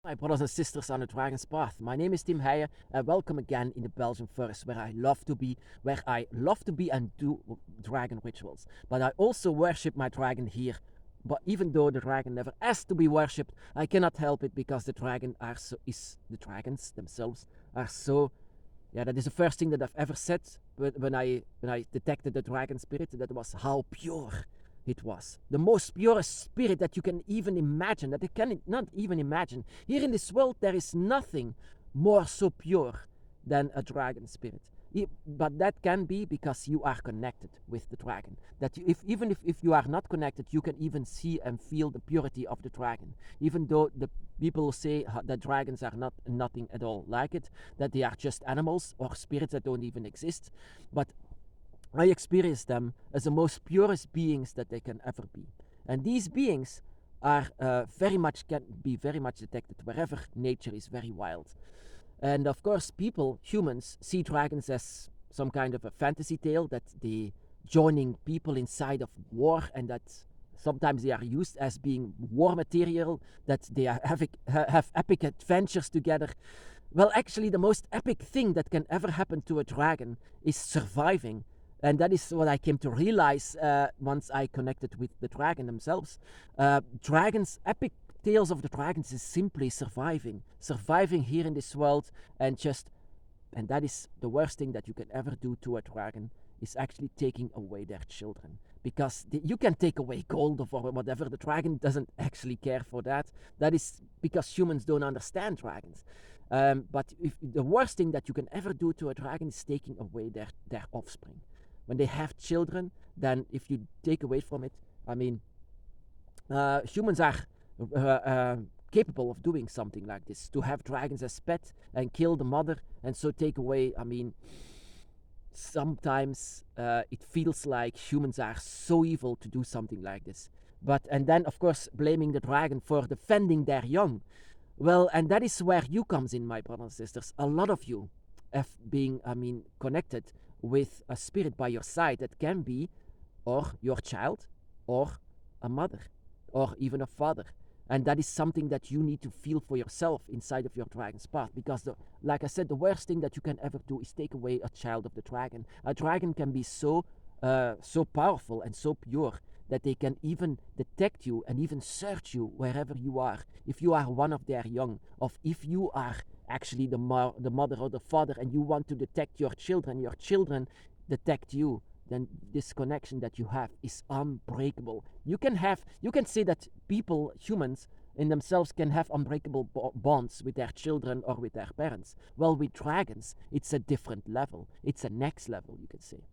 My brothers and sisters on the Dragon's Path. My name is Tim Heijer, and welcome again in the Belgian forest where I love to be, and do dragon rituals. But I also worship my dragon here. But even though the dragon never has to be worshipped, I cannot help it because the dragons themselves are so. Yeah, that is the first thing that I've ever said when I detected the dragon spirit. That was how pure it was. The most purest spirit that you can even imagine, that you cannot even imagine. Here in this world, there is nothing more so pure than a dragon spirit. But that can be because you are connected with the dragon. That if you are not connected, you can even see and feel the purity of the dragon. Even though the people say that dragons are nothing at all like it, that they are just animals or spirits that don't even exist. But I experience them as the most purest beings that they can ever be. And these beings are can be very much detected wherever nature is very wild. And of course, humans, see dragons as some kind of a fantasy tale, that they joining people inside of war, and that sometimes they are used as being war material, that they have epic adventures together. Well, actually, the most epic thing that can ever happen to a dragon is surviving. And that is what I came to realize once I connected with the dragon themselves. Epic tales of the dragons is simply surviving here in this world, and that is the worst thing that you can ever do to a dragon, is actually taking away their children. Because you can take away gold or whatever, the dragon doesn't actually care for that. That is because humans don't understand dragons. But the worst thing that you can ever do to a dragon is taking away their offspring. When they have children, then if you take away from it, humans are capable of doing something like this, to have dragons as pets and kill the mother, and so take away. Sometimes it feels like humans are so evil to do something like this. And then, of course, blaming the dragon for defending their young. Well, and that is where you comes in, my brothers and sisters. A lot of you have been, connected with a spirit by your side that can be or your child, or a mother, or even a father. And that is something that you need to feel for yourself inside of your dragon's path. Because, like I said, the worst thing that you can ever do is take away a child of the dragon. A dragon can be so powerful and so pure that they can even detect you and even search you wherever you are. If you are one of their young, or if you are actually the mother or the father, and you want to detect your children detect you, then this connection that you have is unbreakable. You can say that humans in themselves can have unbreakable bonds with their children or with their parents. Well, with dragons, it's a different level. It's a next level, you could say.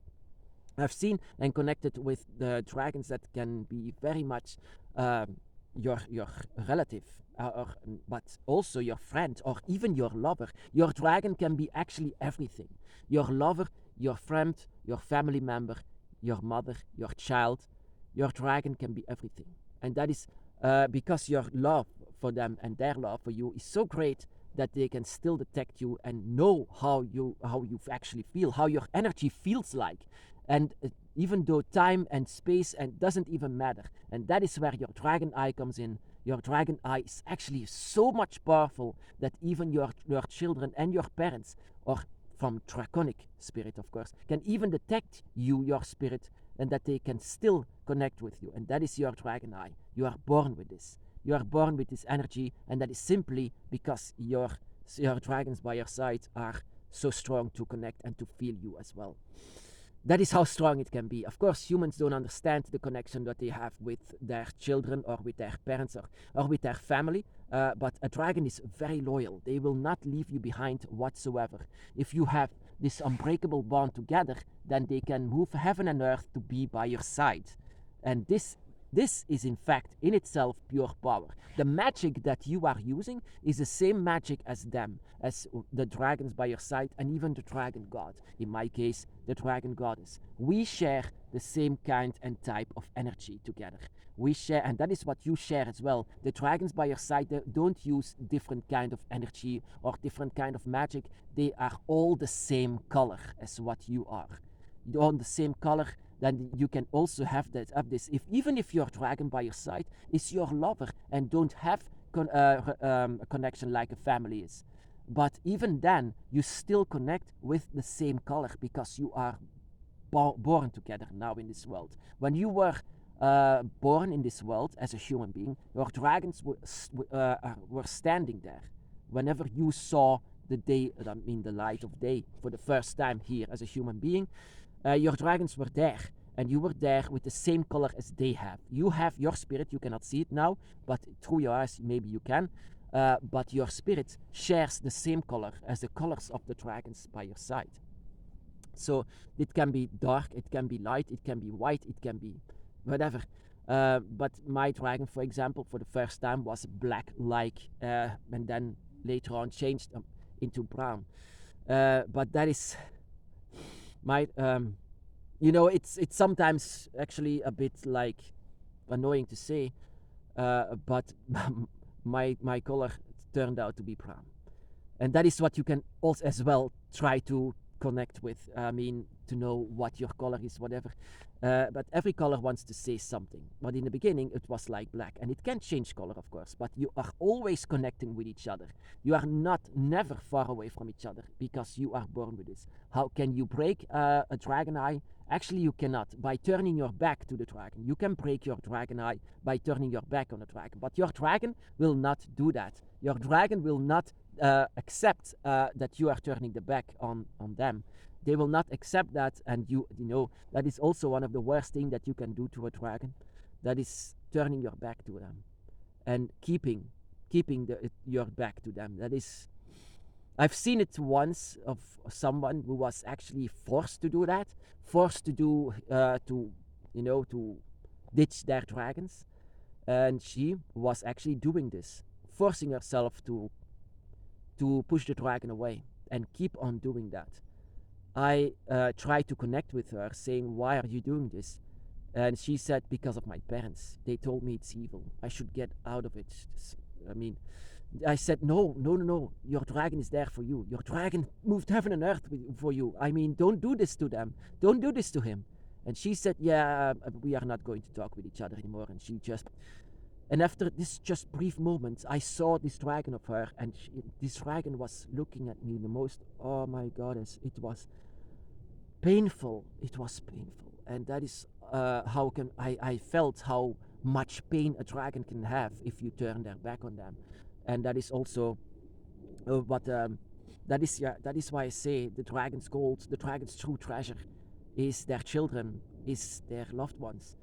I've seen and connected with the dragons that can be very much your relative, but also your friend or even your lover. Your dragon can be actually everything. Your lover, your friend, your family member, your mother, your child. Your dragon can be everything. And that is because your love for them and their love for you is so great that they can still detect you and know how you actually feel, how your energy feels like. And even though time and space and doesn't even matter. And that is where your dragon eye comes in. Your dragon eye is actually so much powerful that even your children and your parents, or from draconic spirit, of course, can even detect your spirit, and that they can still connect with you. And that is your dragon eye. You are born with this. You are born with this energy, and that is simply because your dragons by your side are so strong to connect and to feel you as well. That is how strong it can be. Of course, humans don't understand the connection that they have with their children or with their parents or with their family, but a dragon is very loyal. They will not leave you behind whatsoever. If you have this unbreakable bond together, then they can move heaven and earth to be by your side. And this is in fact in itself pure power. The magic that you are using is the same magic as them, as the dragons by your side, and even the dragon god. In my case, the dragon goddess. We share the same kind and type of energy together. We share, and that is what you share as well. The dragons by your side, they don't use different kind of energy or different kind of magic. They are all the same color as what you are. You're all the same color, then you can also have this. Even if your dragon by your side is your lover and don't have a connection like a family is. But even then, you still connect with the same color because you are born together now in this world. When you were born in this world as a human being, your dragons were standing there. Whenever you saw the light of day for the first time here as a human being, your dragons were there. And you were there with the same color as they have. You have your spirit, you cannot see it now, but through your eyes maybe you can. But your spirit shares the same color as the colors of the dragons by your side. So it can be dark, it can be light, it can be white, it can be whatever. But my dragon, for example, for the first time was black, and then later on changed into brown. But that is my, it's sometimes actually a bit like annoying to say, but my color turned out to be brown, and that is what you can also as well try to connect with. I mean, to know what your color is, whatever. But every color wants to say something. But in the beginning, it was like black, and it can change color, of course. But you are always connecting with each other. You are never far away from each other because you are born with this. How can you break a dragon eye? Actually, you cannot by turning your back to the dragon. You can break your dragon eye by turning your back on the dragon, but your dragon will not do that. Your dragon will not accept that you are turning the back on them. They will not accept that, and you know that is also one of the worst things that you can do to a dragon. That is turning your back to them and keeping your back to them. That is, I've seen it once of someone who was actually forced to do that, forced to do to ditch their dragons, and she was actually doing this, forcing herself to push the dragon away and keep on doing that. I tried to connect with her, saying, "Why are you doing this?" And she said, "Because of my parents. They told me it's evil. I should get out of it." I said, no. Your dragon is there for you. Your dragon moved heaven and earth for you. I mean, don't do this to them. Don't do this to him. And she said, "Yeah, we are not going to talk with each other anymore." And after this just brief moment, I saw this dragon of her, and this dragon was looking at me the most, oh my goddess, it was painful. It was painful. And that is how I felt how much pain a dragon can have if you turn their back on them. And that is also that is why I say the dragon's gold, the dragon's true treasure is their children, is their loved ones.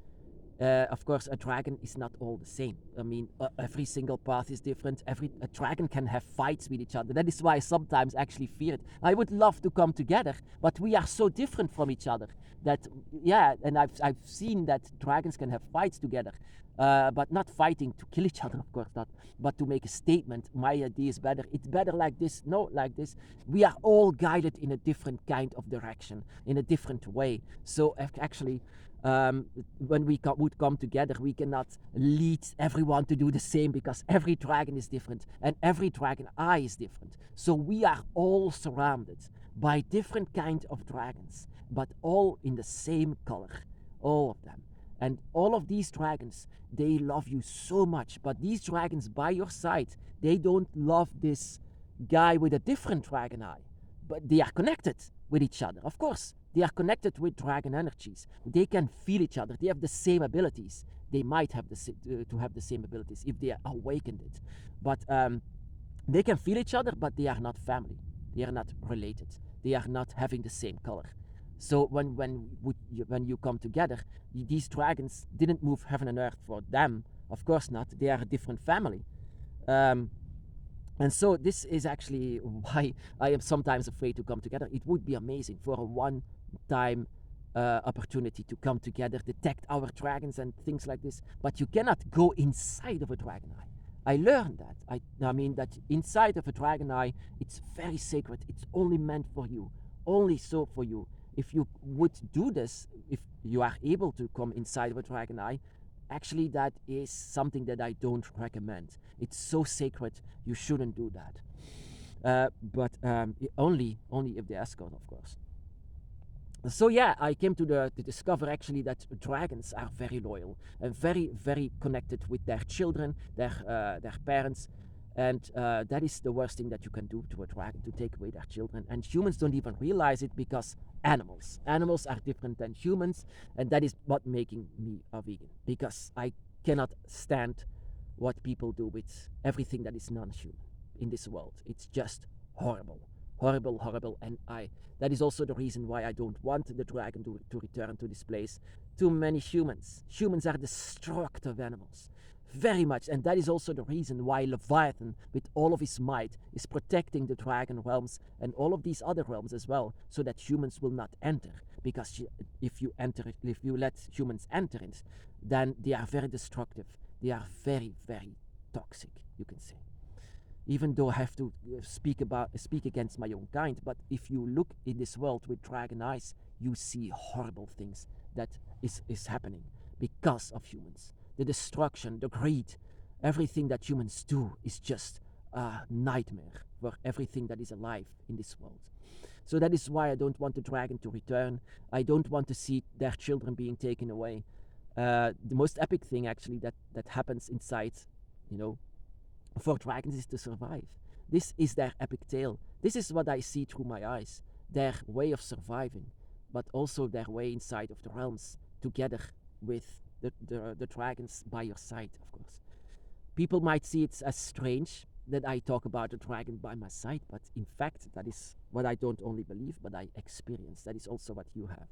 Of course, a dragon is not all the same. I mean, every single path is different. A dragon can have fights with each other. That is why I sometimes actually fear it. I would love to come together, but we are so different from each other that, and I've seen that dragons can have fights together, but not fighting to kill each other, of course not, but to make a statement. My idea is better. It's better like this, no, like this. We are all guided in a different kind of direction, in a different way. So actually, when we would come together, we cannot lead everyone to do the same because every dragon is different and every dragon eye is different. So we are all surrounded by different kinds of dragons, but all in the same color, all of them. And all of these dragons, they love you so much, but these dragons by your side, they don't love this guy with a different dragon eye, but they are connected with each other, of course. They are connected with dragon energies. They can feel each other. They have the same abilities. They might have to have the same abilities if they awakened it. But they can feel each other, but they are not family. They are not related. They are not having the same color. So when you come together, these dragons didn't move heaven and earth for them. Of course not. They are a different family. And so this is actually why I am sometimes afraid to come together. It would be amazing for a one-time opportunity to come together, detect our dragons and things like this. But you cannot go inside of a dragon eye. I learned that. I mean that inside of a dragon eye, it's very sacred. It's only meant for you. Only so for you. If you would do this, if you are able to come inside of a dragon eye, actually that is something that I don't recommend. It's so sacred, you shouldn't do that. But only if they escort, of course. So yeah, I came to discover actually that dragons are very loyal and very very connected with their children, their parents, and that is the worst thing that you can do to a dragon, to take away their children. And humans don't even realize it because animals are different than humans, and that is what making me a vegan, because I cannot stand what people do with everything that is non-human in this world. It's just horrible, horrible, horrible. And that is also the reason why I don't want the dragon to return to this place. Too many humans are destructive animals, very much. And that is also the reason why Leviathan, with all of his might, is protecting the dragon realms and all of these other realms as well, so that humans will not enter. Because if you let humans enter it, then they are very destructive. They are very, very toxic, you can say. Even though I have to speak against my own kind, but if you look in this world with dragon eyes, you see horrible things that is happening because of humans. The destruction, the greed, everything that humans do is just a nightmare for everything that is alive in this world. So that is why I don't want the dragon to return. I don't want to see their children being taken away. The most epic thing actually that happens inside, you know, for dragons is to survive. This is their epic tale. This is what I see through my eyes. Their way of surviving, but also their way inside of the realms, together with the dragons by your side, of course. People might see it as strange that I talk about a dragon by my side, but in fact, that is what I don't only believe, but I experience. That is also what you have.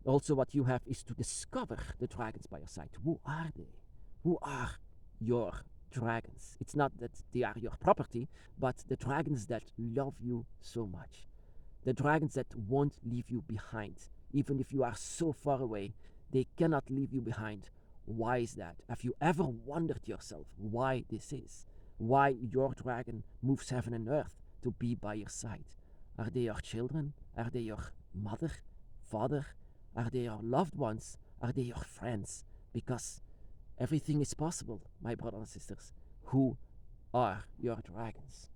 Also, what you have is to discover the dragons by your side. Who are they? Who are your dragons? It's not that they are your property, but the dragons that love you so much. The dragons that won't leave you behind. Even if you are so far away, they cannot leave you behind. Why is that? Have you ever wondered yourself why this is? Why your dragon moves heaven and earth to be by your side? Are they your children? Are they your mother, father? Are they your loved ones? Are they your friends? Because everything is possible, my brothers and sisters. Who are your dragons?